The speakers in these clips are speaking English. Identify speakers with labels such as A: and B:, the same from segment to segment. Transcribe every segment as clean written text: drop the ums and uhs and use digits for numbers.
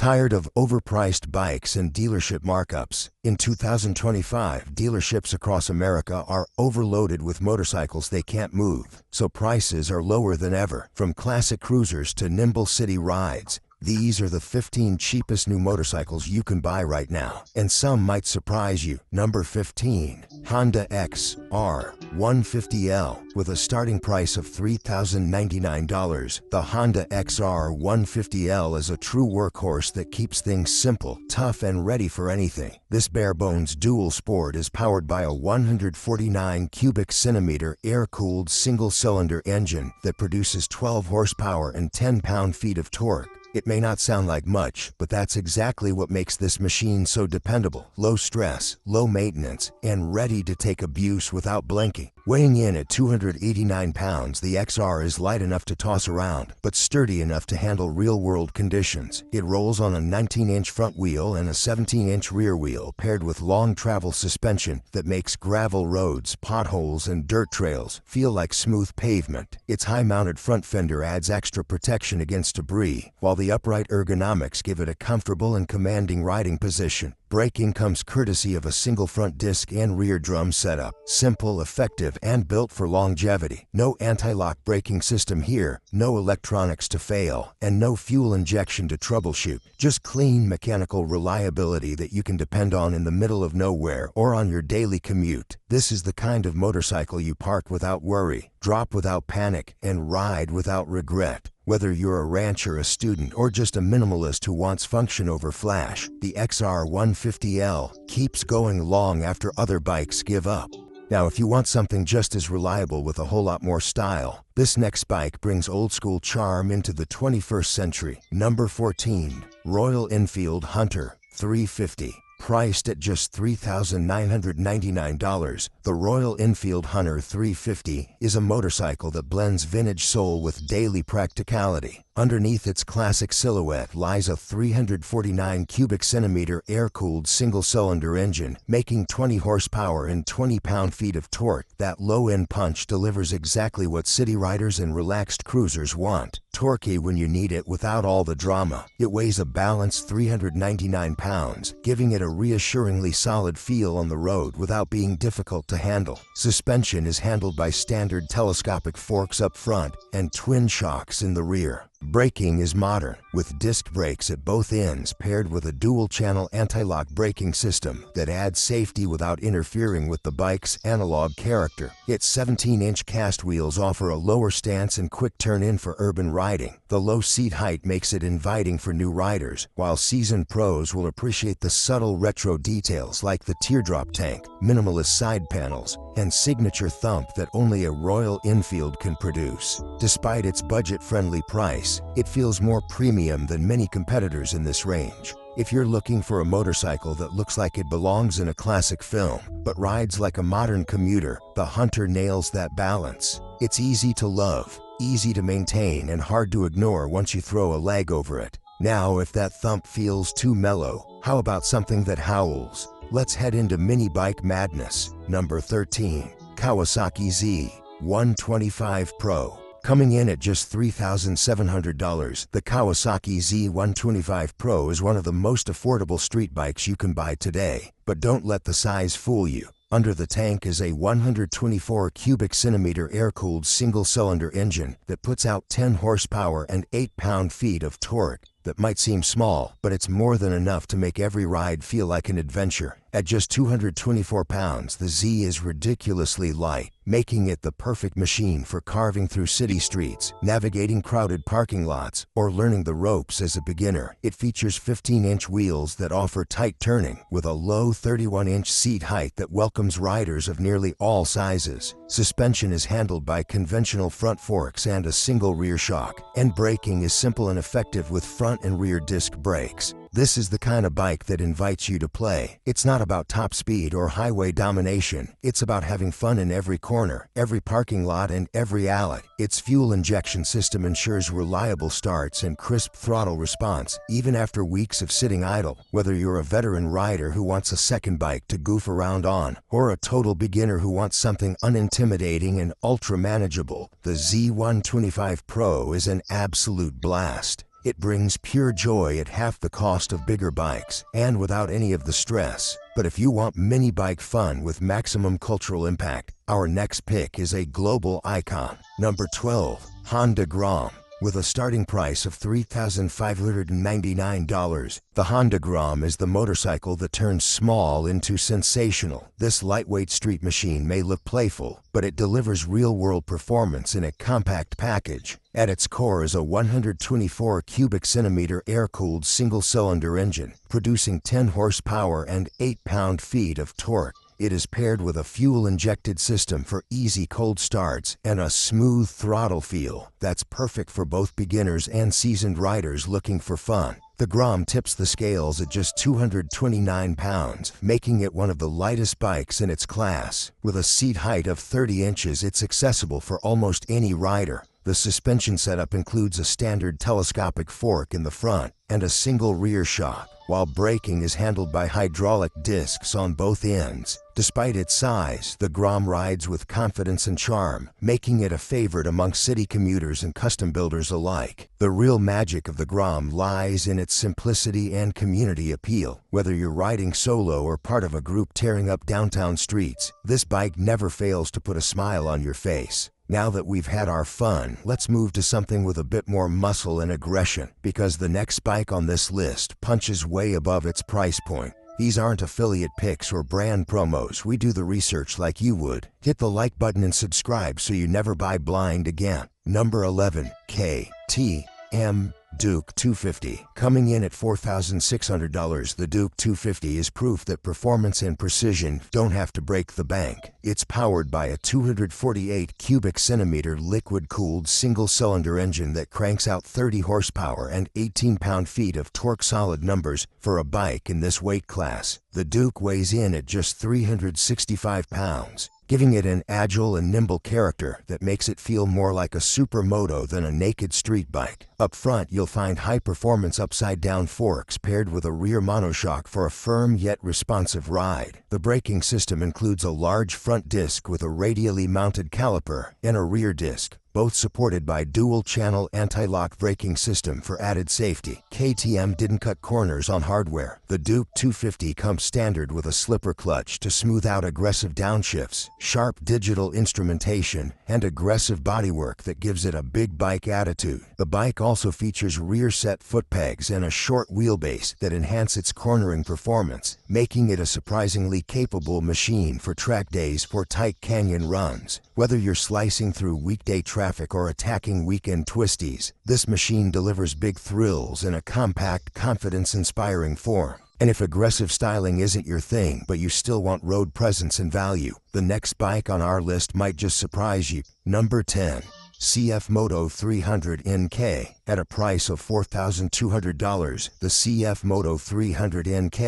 A: Tired of overpriced bikes and dealership markups? In 2025, dealerships across America are overloaded with motorcycles they can't move, so prices are lower than ever. From classic cruisers to nimble city rides, these are the 15 cheapest new motorcycles you can buy right now, and some might surprise you. Number 15. Honda XR 150L. With a starting price of $3,099, the Honda XR 150L is a true workhorse that keeps things simple, tough, and ready for anything. This bare-bones dual sport is powered by a 149 cubic centimeter air-cooled single-cylinder engine that produces 12 horsepower and 10 pound-feet of torque. It may not sound like much, but that's exactly what makes this machine so dependable. Low stress, low maintenance, and ready to take abuse without blinking. Weighing in at 289 pounds, the XR is light enough to toss around, but sturdy enough to handle real-world conditions. It rolls on a 19-inch front wheel and a 17-inch rear wheel paired with long travel suspension that makes gravel roads, potholes, and dirt trails feel like smooth pavement. Its high-mounted front fender adds extra protection against debris, while the upright ergonomics give it a comfortable and commanding riding position. Braking comes courtesy of a single front disc and rear drum setup. Simple, effective, and built for longevity. No anti-lock braking system here, no electronics to fail, and no fuel injection to troubleshoot. Just clean mechanical reliability that you can depend on in the middle of nowhere or on your daily commute. This is the kind of motorcycle you park without worry, drop without panic, and ride without regret. Whether you're a rancher, a student, or just a minimalist who wants function over flash, the XR 150L keeps going long after other bikes give up. Now, if you want something just as reliable with a whole lot more style, this next bike brings old-school charm into the 21st century. Number 14. Royal Enfield Hunter 350. Priced at just $3,999, the Royal Enfield Hunter 350 is a motorcycle that blends vintage soul with daily practicality. Underneath its classic silhouette lies a 349 cubic centimeter air-cooled single-cylinder engine, making 20 horsepower and 20 pound-feet of torque. That low-end punch delivers exactly what city riders and relaxed cruisers want. Torquey when you need it without all the drama. It weighs a balanced 399 pounds, giving it a reassuringly solid feel on the road without being difficult to handle. Suspension is handled by standard telescopic forks up front and twin shocks in the rear. Braking is modern, with disc brakes at both ends paired with a dual-channel anti-lock braking system that adds safety without interfering with the bike's analog character. Its 17-inch cast wheels offer a lower stance and quick turn-in for urban riding. The low seat height makes it inviting for new riders, while seasoned pros will appreciate the subtle retro details like the teardrop tank, minimalist side panels, and signature thump that only a Royal Enfield can produce. Despite its budget-friendly price, it feels more premium than many competitors in this range. If you're looking for a motorcycle that looks like it belongs in a classic film, but rides like a modern commuter, the Hunter nails that balance. It's easy to love, easy to maintain, and hard to ignore once you throw a leg over it. Now, if that thump feels too mellow, how about something that howls? Let's head into mini bike madness. Number 13. Kawasaki Z 125 Pro. Coming in at just $3,700, the Kawasaki Z 125 Pro is one of the most affordable street bikes you can buy today. But don't let the size fool you. Under the tank is a 124 cubic centimeter air-cooled single-cylinder engine that puts out 10 horsepower and 8 pound-feet of torque. That might seem small, but it's more than enough to make every ride feel like an adventure. At just 224 pounds, the Z is ridiculously light, making it the perfect machine for carving through city streets, navigating crowded parking lots, or learning the ropes as a beginner. It features 15-inch wheels that offer tight turning, with a low 31-inch seat height that welcomes riders of nearly all sizes. Suspension is handled by conventional front forks and a single rear shock, and braking is simple and effective with front and rear disc brakes. This is the kind of bike that invites you to play. It's not about top speed or highway domination. It's about having fun in every corner, every parking lot, and every alley. Its fuel injection system ensures reliable starts and crisp throttle response, even after weeks of sitting idle. Whether you're a veteran rider who wants a second bike to goof around on, or a total beginner who wants something unintimidating and ultra manageable, the Z125 Pro is an absolute blast. It brings pure joy at half the cost of bigger bikes and without any of the stress. But if you want mini bike fun with maximum cultural impact, our next pick is a global icon. Number 12. Honda Grom. With a starting price of $3,599, the Honda Grom is the motorcycle that turns small into sensational. This lightweight street machine may look playful, but it delivers real-world performance in a compact package. At its core is a 124 cubic centimeter air-cooled single-cylinder engine, producing 10 horsepower and 8 pound-feet of torque. It is paired with a fuel-injected system for easy cold starts and a smooth throttle feel that's perfect for both beginners and seasoned riders looking for fun. The Grom tips the scales at just 229 pounds, making it one of the lightest bikes in its class. With a seat height of 30 inches, it's accessible for almost any rider. The suspension setup includes a standard telescopic fork in the front and a single rear shock, while braking is handled by hydraulic discs on both ends. Despite its size, the Grom rides with confidence and charm, making it a favorite among city commuters and custom builders alike. The real magic of the Grom lies in its simplicity and community appeal. Whether you're riding solo or part of a group tearing up downtown streets, this bike never fails to put a smile on your face. Now that we've had our fun, let's move to something with a bit more muscle and aggression, because the next bike on this list punches way above its price point. These aren't affiliate picks or brand promos. We do the research like you would. Hit the like button and subscribe so you never buy blind again. Number 11. KTM Duke 250. Coming in at $4,600, the Duke 250 is proof that performance and precision don't have to break the bank. It's powered by a 248 cubic centimeter liquid-cooled single-cylinder engine that cranks out 30 horsepower and 18 pound-feet of torque. Solid numbers for a bike in this weight class. The Duke weighs in at just 365 pounds. Giving it an agile and nimble character that makes it feel more like a supermoto than a naked street bike. Up front, you'll find high-performance upside-down forks paired with a rear monoshock for a firm yet responsive ride. The braking system includes a large front disc with a radially mounted caliper and a rear disc, both supported by dual-channel anti-lock braking system for added safety. KTM didn't cut corners on hardware. The Duke 250 comes standard with a slipper clutch to smooth out aggressive downshifts, sharp digital instrumentation, and aggressive bodywork that gives it a big bike attitude. The bike also features rear-set foot pegs and a short wheelbase that enhance its cornering performance, making it a surprisingly capable machine for track days or tight canyon runs. Whether you're slicing through weekday traffic or attacking weekend twisties, this machine delivers big thrills in a compact, confidence-inspiring form. And if aggressive styling isn't your thing, but you still want road presence and value, the next bike on our list might just surprise you. Number 10. CF Moto 300 NK. At a price of $4,200, the CF Moto 300 NK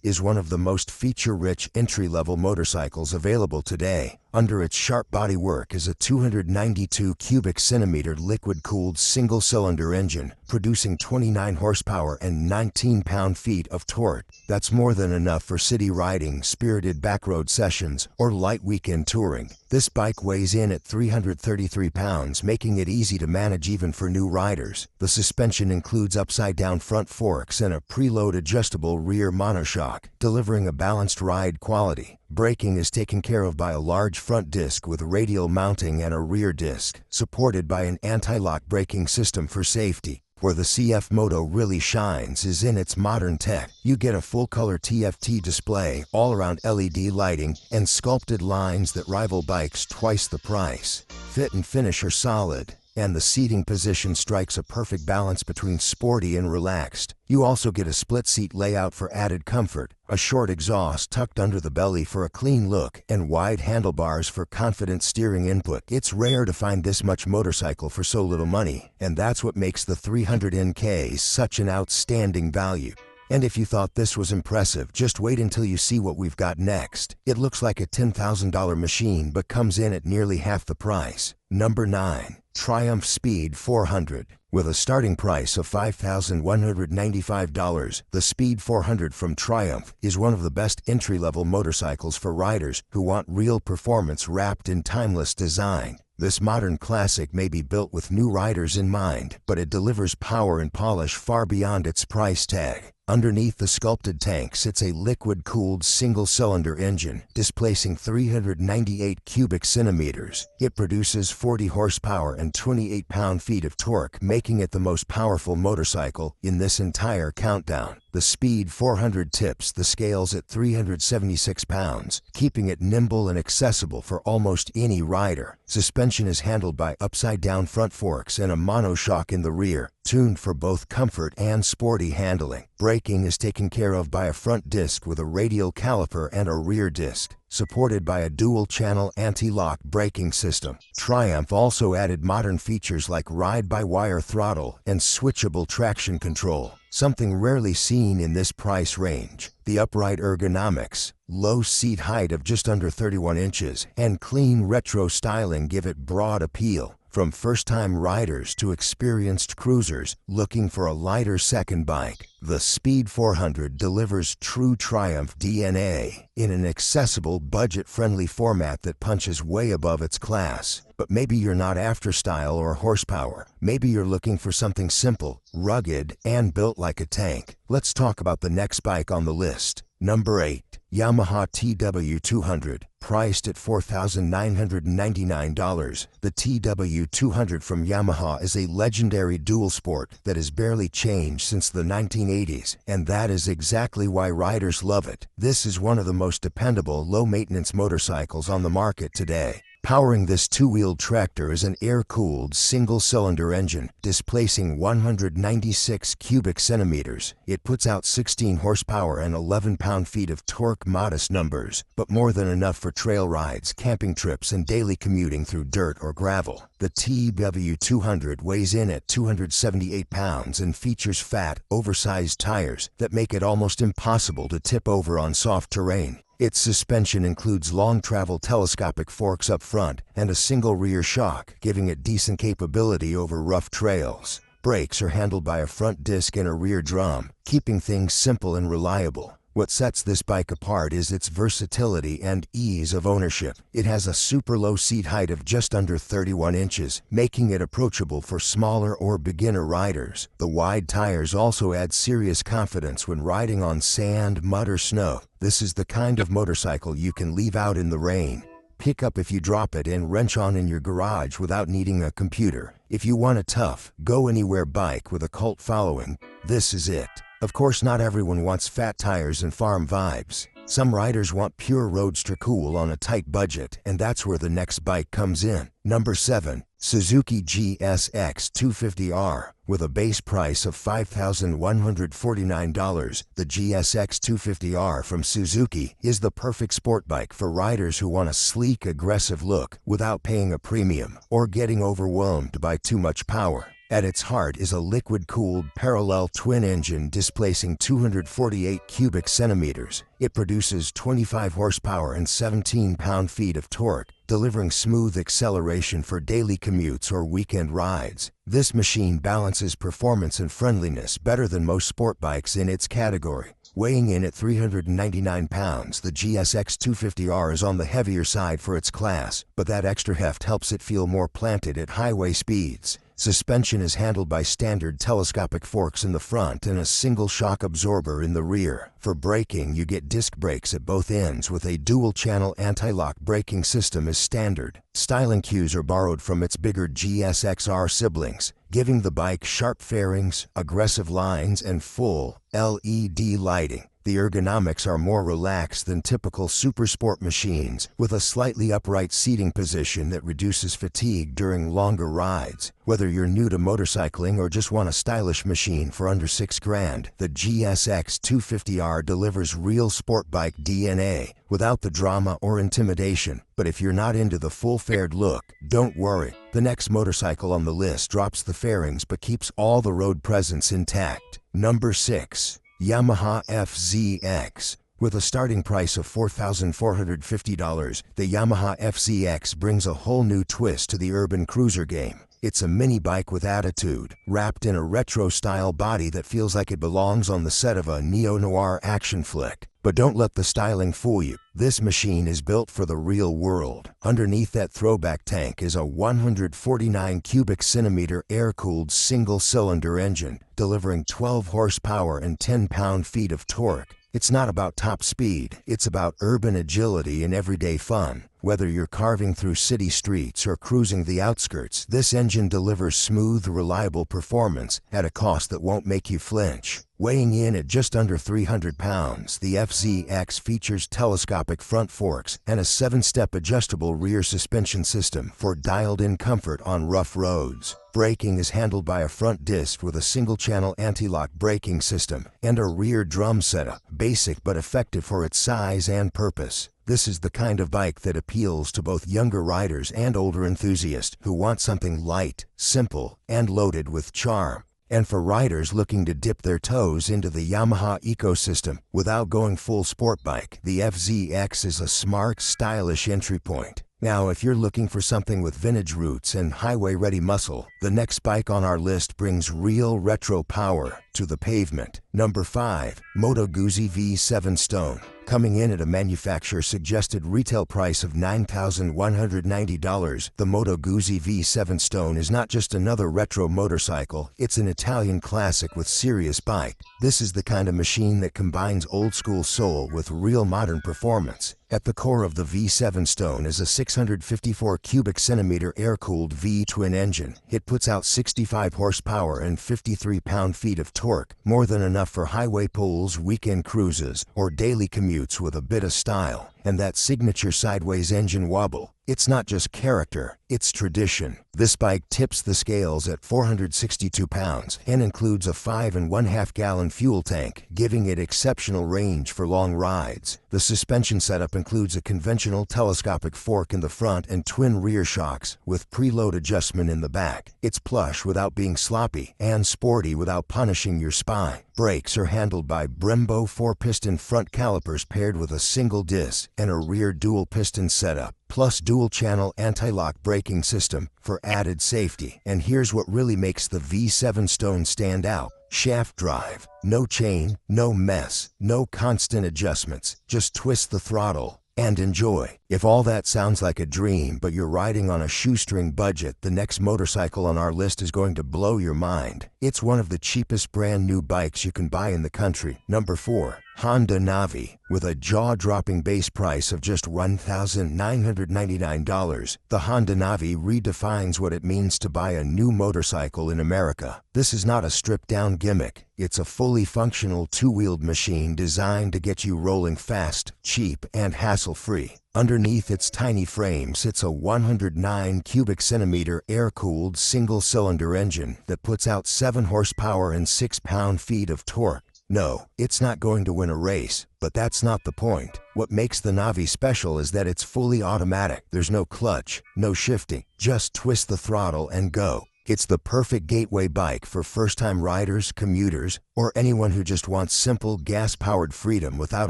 A: is one of the most feature-rich entry-level motorcycles available today. Under its sharp bodywork is a 292 cubic centimeter liquid-cooled single-cylinder engine, producing 29 horsepower and 19 pound-feet of torque. That's more than enough for city riding, spirited backroad sessions, or light weekend touring. This bike weighs in at 333 pounds, making it easy to manage even for new riders. The suspension includes upside-down front forks and a preload adjustable rear monoshock, delivering a balanced ride quality. Braking is taken care of by a large front disc with radial mounting and a rear disc, supported by an anti-lock braking system for safety. Where the CF Moto really shines is in its modern tech. You get a full-color TFT display, all-around LED lighting, and sculpted lines that rival bikes twice the price. Fit and finish are solid, and the seating position strikes a perfect balance between sporty and relaxed. You also get a split-seat layout for added comfort, a short exhaust tucked under the belly for a clean look, and wide handlebars for confident steering input. It's rare to find this much motorcycle for so little money, and that's what makes the 300 NK such an outstanding value. And if you thought this was impressive, just wait until you see what we've got next. It looks like a $10,000 machine but comes in at nearly half the price. Number 9. Triumph Speed 400. With a starting price of $5,195, the Speed 400 from Triumph is one of the best entry-level motorcycles for riders who want real performance wrapped in timeless design. This modern classic may be built with new riders in mind, but it delivers power and polish far beyond its price tag. Underneath the sculpted tank sits a liquid-cooled single-cylinder engine, displacing 398 cubic centimeters. It produces 40 horsepower and 28 pound-feet of torque, making it the most powerful motorcycle in this entire countdown. The Speed 400 tips the scales at 376 pounds, keeping it nimble and accessible for almost any rider. Suspension is handled by upside-down front forks and a monoshock in the rear, tuned for both comfort and sporty handling. Braking is taken care of by a front disc with a radial caliper and a rear disc, supported by a dual-channel anti-lock braking system. Triumph also added modern features like ride-by-wire throttle and switchable traction control, something rarely seen in this price range. The upright ergonomics, low seat height of just under 31 inches, and clean retro styling give it broad appeal. From first-time riders to experienced cruisers looking for a lighter second bike, the Speed 400 delivers true Triumph DNA in an accessible, budget-friendly format that punches way above its class. But maybe you're not after style or horsepower. Maybe you're looking for something simple, rugged, and built like a tank. Let's talk about the next bike on the list. Number 8. Yamaha TW200. Priced at $4,999, the TW200 from Yamaha is a legendary dual sport that has barely changed since the 1980s, and that is exactly why riders love it. This is one of the most dependable, low-maintenance motorcycles on the market today. Powering this two-wheeled tractor is an air-cooled single-cylinder engine, displacing 196 cubic centimeters. It puts out 16 horsepower and 11 pound-feet of torque, modest numbers, but more than enough for trail rides, camping trips, and daily commuting through dirt or gravel. The TW200 weighs in at 278 pounds and features fat, oversized tires that make it almost impossible to tip over on soft terrain. Its suspension includes long-travel telescopic forks up front and a single rear shock, giving it decent capability over rough trails. Brakes are handled by a front disc and a rear drum, keeping things simple and reliable. What sets this bike apart is its versatility and ease of ownership. It has a super low seat height of just under 31 inches, making it approachable for smaller or beginner riders. The wide tires also add serious confidence when riding on sand, mud, or snow. This is the kind of motorcycle you can leave out in the rain, pick up if you drop it, and wrench on in your garage without needing a computer. If you want a tough, go-anywhere bike with a cult following, this is it. Of course, not everyone wants fat tires and farm vibes. Some riders want pure roadster cool on a tight budget, and that's where the next bike comes in. Number 7. Suzuki GSX250 R. With a base price of $5,149, the GSX250 R from Suzuki is the perfect sport bike for riders who want a sleek, aggressive look without paying a premium or getting overwhelmed by too much power. At its heart is a liquid-cooled parallel twin engine displacing 248 cubic centimeters. It produces 25 horsepower and 17 pound-feet of torque, delivering smooth acceleration for daily commutes or weekend rides. This machine balances performance and friendliness better than most sport bikes in its category. Weighing in at 399 pounds, the GSX250R is on the heavier side for its class, but that extra heft helps it feel more planted at highway speeds. Suspension is handled by standard telescopic forks in the front and a single shock absorber in the rear. For braking, you get disc brakes at both ends with a dual-channel anti-lock braking system as standard. Styling cues are borrowed from its bigger GSX-R siblings, giving the bike sharp fairings, aggressive lines, and full LED lighting. The ergonomics are more relaxed than typical supersport machines, with a slightly upright seating position that reduces fatigue during longer rides. Whether you're new to motorcycling or just want a stylish machine for under $6,000, the GSX250R delivers real sport bike DNA without the drama or intimidation. But if you're not into the full-fared look, don't worry. The next motorcycle on the list drops the fairings but keeps all the road presence intact. Number 6. Yamaha FZ-X. With a starting price of $4,450, the Yamaha FZ-X brings a whole new twist to the urban cruiser game. It's a mini bike with attitude, wrapped in a retro-style body that feels like it belongs on the set of a neo-noir action flick. But don't let the styling fool you. This machine is built for the real world. Underneath that throwback tank is a 149 cubic centimeter air-cooled single-cylinder engine, delivering 12 horsepower and 10 pound-feet of torque. It's not about top speed, it's about urban agility and everyday fun. Whether you're carving through city streets or cruising the outskirts, this engine delivers smooth, reliable performance at a cost that won't make you flinch. Weighing in at just under 300 pounds, the FZ-X features telescopic front forks and a 7-step adjustable rear suspension system for dialed-in comfort on rough roads. Braking is handled by a front disc with a single-channel anti-lock braking system and a rear drum setup, basic but effective for its size and purpose. This is the kind of bike that appeals to both younger riders and older enthusiasts who want something light, simple, and loaded with charm. And for riders looking to dip their toes into the Yamaha ecosystem without going full sport bike, the FZ-X is a smart, stylish entry point. Now, if you're looking for something with vintage roots and highway-ready muscle, the next bike on our list brings real retro power to the pavement. Number 5. Moto Guzzi V7 Stone. Coming in at a manufacturer-suggested retail price of $9,190, the Moto Guzzi V7 Stone is not just another retro motorcycle, it's an Italian classic with serious bite. This is the kind of machine that combines old-school soul with real modern performance. At the core of the V7 Stone is a 654 cubic centimeter air-cooled V-twin engine. It puts out 65 horsepower and 53 pound-feet of torque, more than enough for highway pulls, weekend cruises, or daily commutes with a bit of style. And that signature sideways engine wobble, it's not just character, it's tradition. This bike tips the scales at 462 pounds and includes a 5.5 gallon fuel tank, giving it exceptional range for long rides. The suspension setup includes a conventional telescopic fork in the front and twin rear shocks with preload adjustment in the back. It's plush without being sloppy and sporty without punishing your spine. Brakes are handled by Brembo 4-piston front calipers paired with a single disc and a rear dual-piston setup, plus dual-channel anti-lock braking system for added safety. And here's what really makes the V7 Stone stand out. Shaft drive. No chain, no mess, no constant adjustments. Just twist the throttle and enjoy. If all that sounds like a dream, but you're riding on a shoestring budget, the next motorcycle on our list is going to blow your mind. It's one of the cheapest brand new bikes you can buy in the country. Number 4. Honda Navi. With a jaw-dropping base price of just $1,999, the Honda Navi redefines what it means to buy a new motorcycle in America. This is not a stripped-down gimmick. It's a fully functional two-wheeled machine designed to get you rolling fast, cheap, and hassle-free. Underneath its tiny frame sits a 109 cubic centimeter air-cooled single-cylinder engine that puts out 7 horsepower and 6 pound-feet of torque. No, it's not going to win a race, but that's not the point. What makes the Navi special is that it's fully automatic. There's no clutch, no shifting, just twist the throttle and go. It's the perfect gateway bike for first-time riders, commuters, or anyone who just wants simple, gas-powered freedom without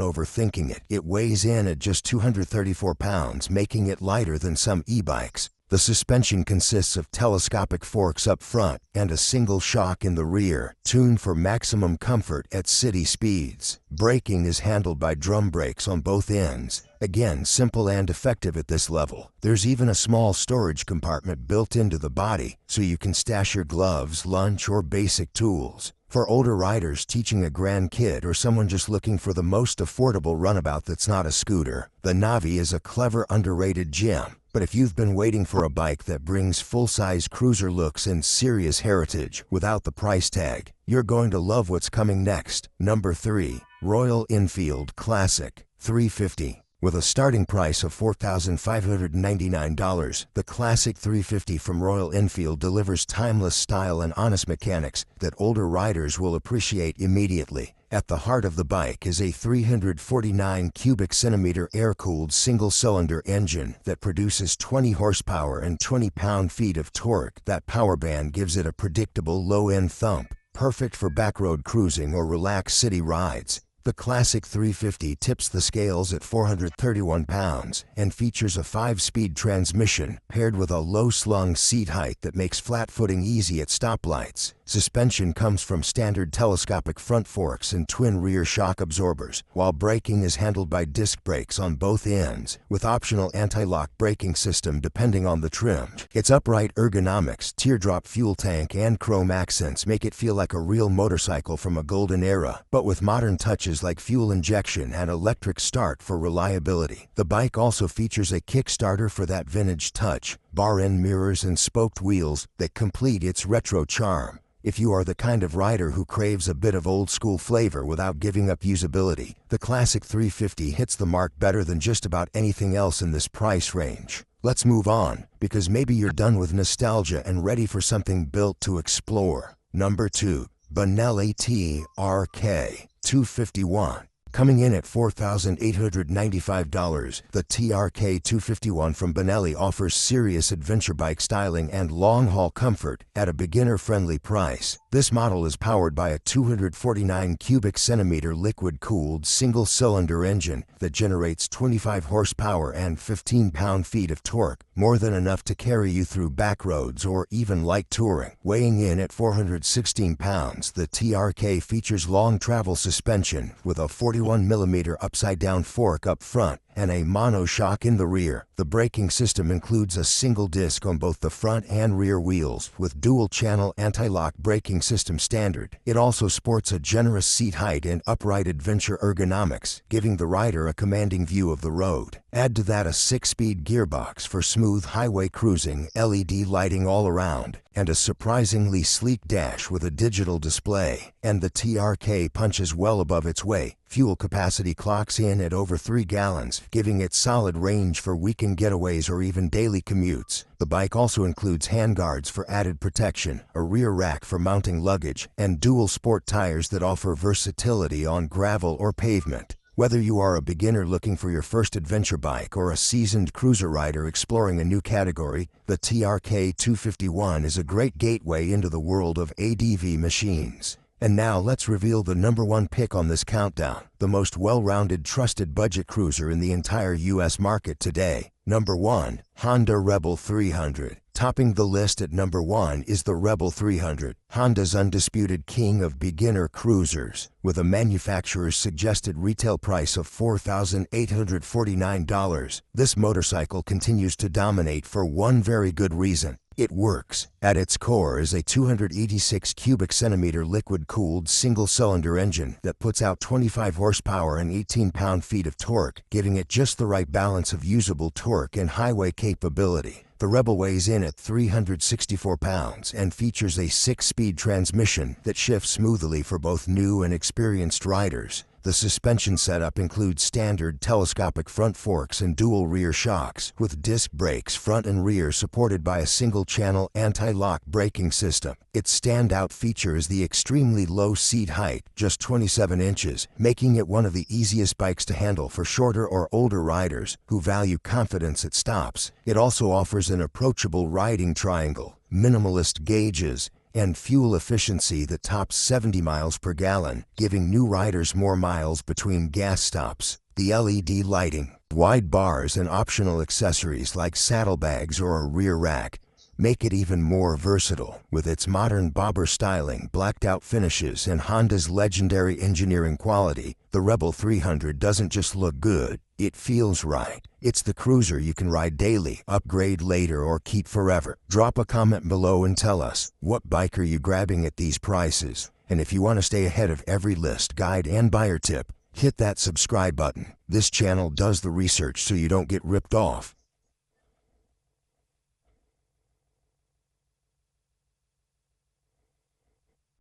A: overthinking it. It weighs in at just 234 pounds, making it lighter than some e-bikes. The suspension consists of telescopic forks up front and a single shock in the rear, tuned for maximum comfort at city speeds. Braking is handled by drum brakes on both ends. Again, simple and effective at this level. There's even a small storage compartment built into the body, so you can stash your gloves, lunch, or basic tools. For older riders teaching a grandkid or someone just looking for the most affordable runabout that's not a scooter, the Navi is a clever, underrated gem. But if you've been waiting for a bike that brings full-size cruiser looks and serious heritage without the price tag, you're going to love what's coming next. Number 3. Royal Enfield Classic 350. With a starting price of $4,599, the Classic 350 from Royal Enfield delivers timeless style and honest mechanics that older riders will appreciate immediately. At the heart of the bike is a 349 cubic centimeter air-cooled single-cylinder engine that produces 20 horsepower and 20 pound-feet of torque. That power band gives it a predictable low-end thump, perfect for backroad cruising or relaxed city rides. The Classic 350 tips the scales at 431 pounds and features a 5-speed transmission paired with a low-slung seat height that makes flat footing easy at stoplights. Suspension comes from standard telescopic front forks and twin rear shock absorbers, while braking is handled by disc brakes on both ends, with optional anti-lock braking system depending on the trim. Its upright ergonomics, teardrop fuel tank, and chrome accents make it feel like a real motorcycle from a golden era, but with modern touches like fuel injection and electric start for reliability. The bike also features a Kickstarter for that vintage touch, bar-end mirrors and spoked wheels that complete its retro charm. If you are the kind of rider who craves a bit of old-school flavor without giving up usability, the Classic 350 hits the mark better than just about anything else in this price range. Let's move on, because maybe you're done with nostalgia and ready for something built to explore. Number 2. Benelli TRK 251. Coming in at $4,895, the TRK 251 from Benelli offers serious adventure bike styling and long-haul comfort at a beginner-friendly price. This model is powered by a 249 cubic centimeter liquid-cooled single-cylinder engine that generates 25 horsepower and 15 pound-feet of torque, more than enough to carry you through back roads or even light touring. Weighing in at 416 pounds, the TRK features long travel suspension with a 41mm upside-down fork up front and a monoshock in the rear. The braking system includes a single disc on both the front and rear wheels with dual-channel anti-lock braking system standard. It also sports a generous seat height and upright adventure ergonomics, giving the rider a commanding view of the road. Add to that a 6-speed gearbox for smooth highway cruising, LED lighting all around, and a surprisingly sleek dash with a digital display. And the TRK punches well above its weight. Fuel capacity clocks in at over 3 gallons, giving it solid range for weekend getaways or even daily commutes. The bike also includes handguards for added protection, a rear rack for mounting luggage, and dual sport tires that offer versatility on gravel or pavement. Whether you are a beginner looking for your first adventure bike or a seasoned cruiser rider exploring a new category, the TRK 251 is a great gateway into the world of ADV machines. And now let's reveal the number 1 pick on this countdown, the most well-rounded trusted budget cruiser in the entire US market today. Number 1. Honda Rebel 300. Topping the list at number 1 is the Rebel 300, Honda's undisputed king of beginner cruisers. With a manufacturer's suggested retail price of $4,849, this motorcycle continues to dominate for one very good reason. It works. At its core is a 286 cubic centimeter liquid-cooled single-cylinder engine that puts out 25 horsepower and 18 pound-feet of torque, giving it just the right balance of usable torque and highway capability. The Rebel weighs in at 364 pounds and features a 6-speed transmission that shifts smoothly for both new and experienced riders. The suspension setup includes standard telescopic front forks and dual rear shocks, with disc brakes front and rear supported by a single-channel anti-lock braking system. Its standout feature is the extremely low seat height, just 27 inches, making it one of the easiest bikes to handle for shorter or older riders who value confidence at stops. It also offers an approachable riding triangle, minimalist gauges, and fuel efficiency that tops 70 miles per gallon, giving new riders more miles between gas stops. The LED lighting, wide bars, and optional accessories like saddlebags or a rear rack make it even more versatile. With its modern bobber styling, blacked-out finishes, and Honda's legendary engineering quality, the Rebel 300 doesn't just look good, it feels right. It's the cruiser you can ride daily, upgrade later, or keep forever. Drop a comment below and tell us, what bike are you grabbing at these prices? And if you want to stay ahead of every list, guide, and buyer tip, hit that subscribe button. This channel does the research so you don't get ripped off.